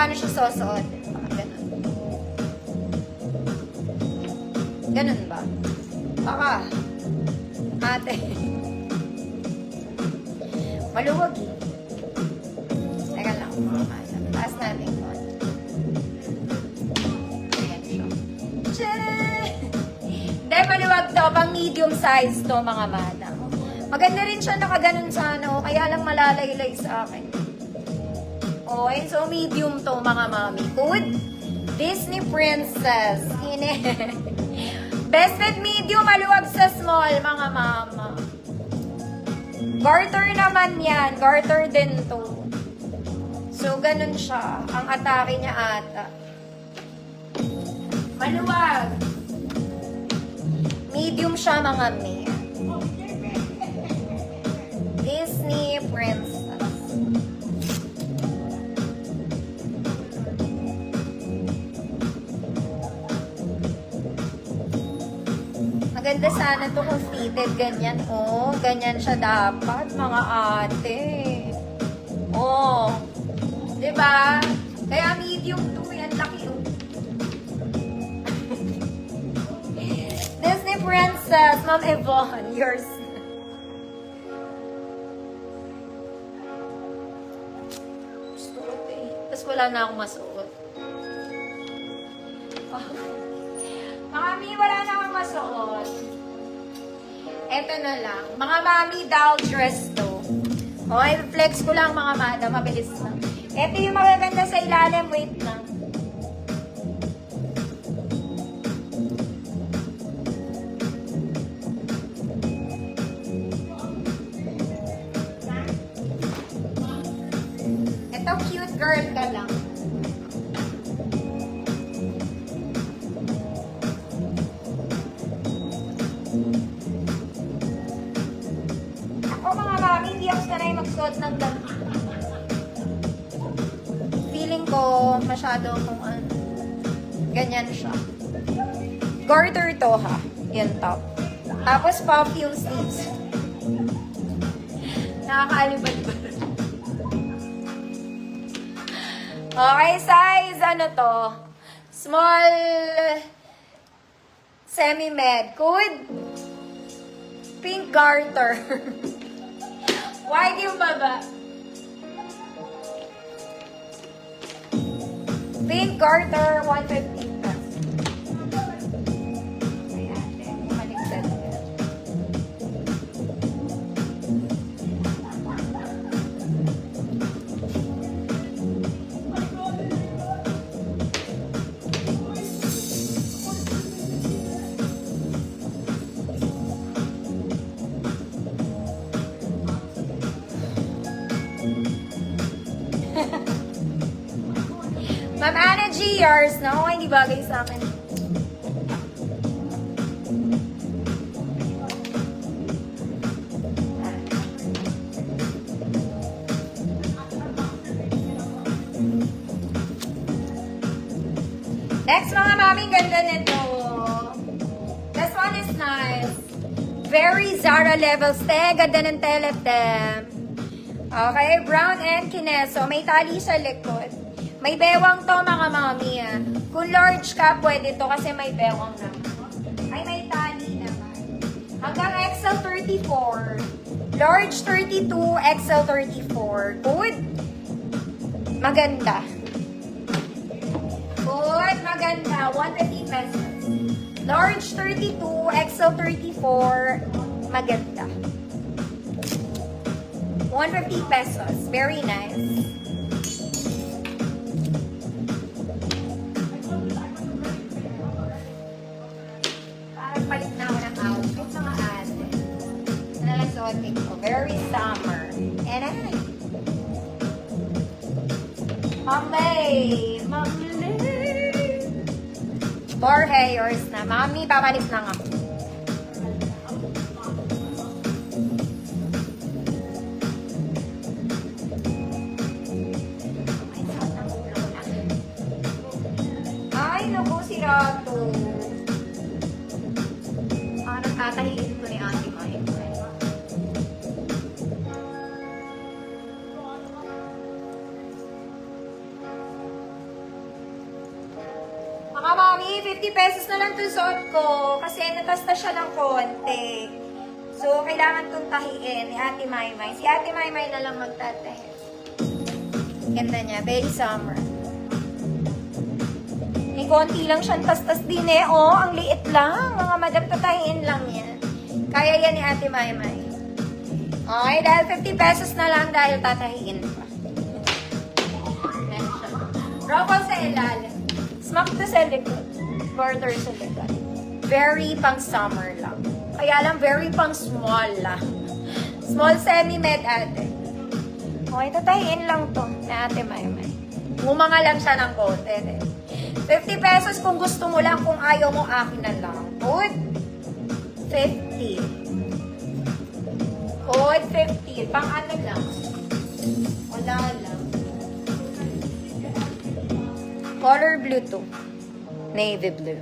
paano siya susuot. Ganun. Ganun ba? Baka. Ate. Maluwag eh. Teka lang. Taas natin ko. Ayan siya. Tcharan! Hindi, maluwag to. Pang medium size to, mga madam. Maganda rin siya nakaganon sa ano. Kaya lang malalaylay sa akin. Okay, so medium to, mga mami. Good? Disney Princess. Best fit medium, maluwag sa small, mga mama. Garter naman yan. Garter din to. So, ganun siya. Ang atake niya ata. Maluwag. Medium siya, mga me. Disney Princess. Maganda sana to kung fitted ganyan. Oh, ganyan siya dapat, mga ate. Oh. Diba? Kaya medium to. Yan, laki oh. Disney Princess, Ma'am Yvonne, yours. Suot eh. Tapos wala na akong masuot. Oh. Mami, wala na akong masuot. Eto na lang. Mga mami, doll dress to. Okay, flex ko lang mga madam. Mabilis lang. Eto yung magaganda sa ilalim. Wait lang. Eto, cute girl ka lang. Hindi ako sanay magsuot ng damit. Feeling ko masyado kung ano. Ganyan siya. Garter to ha. Yung top. Tapos puff yung sleeves. Nakakaalibad-bad. Okay, size ano to? Small semi-med. Good? Pink garter. Wide yung baba. Pink garter, 150 pesos. Ayan, maligtad ka. Ma'am Anna G, yours na. Okay, hindi bagay sa akin. Next, mga mami, ganda nito. This one is nice. Very Zara levels. Ganda ng teletem. Okay, brown and kineso. May tali sa likod. May bewang to, mga mami. Kung large ka, pwede to kasi may bewang naman. Ay, may tali naman. Hanggang XL 34. Large 32, XL 34. Good? Maganda. Good, maganda. 150 pesos. Large 32, XL 34. Maganda. 150 pesos. Very nice. Palit na ako ng outfit, mga ate. Nalasuotin ko. Very summer. And I... Mamay! Jorge, yours na. Mami, papalit na nga. Ay, naku, si Rato. Tatahilin ko ni Ate Maya. Mami, 50 pesos na lang itong suot ko kasi natasta siya ng konti. So, kailangan itong tahiin ni Ate Maymay. Si Ate Maymay na lang magtatahi. Ganda niya, very summer. May konti lang siyang tastas din eh. Oh, ang liit lang. Mga madam, tatahiin lang yan. Kaya yan ni Ate Maymay. Okay, dahil 50 pesos na lang dahil tatahiin pa. Ruffle sa ilalim. Smock to sa likod. Border sa likod. Very pang summer lang. Kaya lang, very pang small lang. Small semi-med ate. Okay, tatahiin lang to na Ate Maymay. Umanga lang siya ng konti. 50 pesos kung gusto mo lang, kung ayaw mo, akin na lang. Good. 50. Good, 50. Pang ano lang. Wala lang. Color blue to. Navy blue.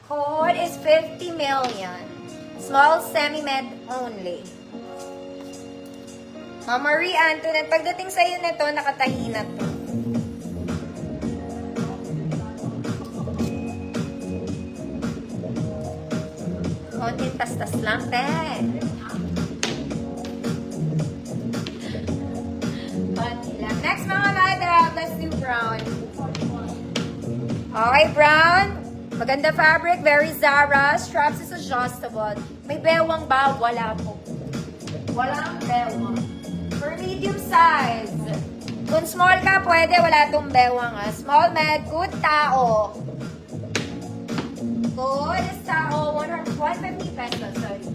Code is 50 million. Small semi-med only. Marie Antoinette, pagdating sa'yo nito, nakatahi na to. Konting tastas lang, te. Konti lang. Next, mga madam, let's do brown. Okay, brown. Maganda fabric, very Zara. Straps is adjustable. May bewang ba? Wala po. Walang bewang. For medium size. Kung small ka, pwede. Wala tong bewang. Small med, good tao. Good is tao. 150 pesos. Sorry.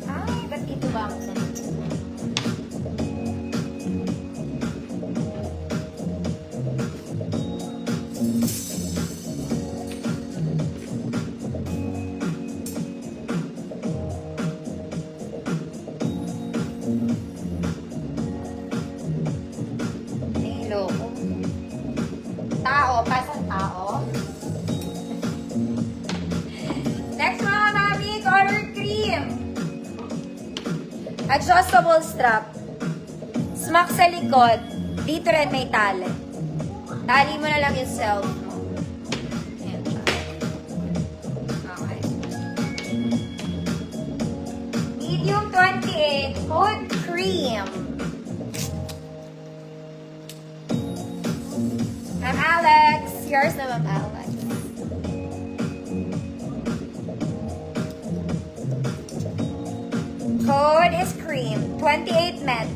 Ay, ba't dito ba ako sa tao, pasang tao. Next mga mami, color cream. Adjustable strap. Smack sa likod. Dito rin may tali. Tali mo na lang yung self mo. Ayan siya. Okay. Medium 28, hood cream. Ma'am Alex. Yours na, Ma'am Alex. Code is cream. 28 med.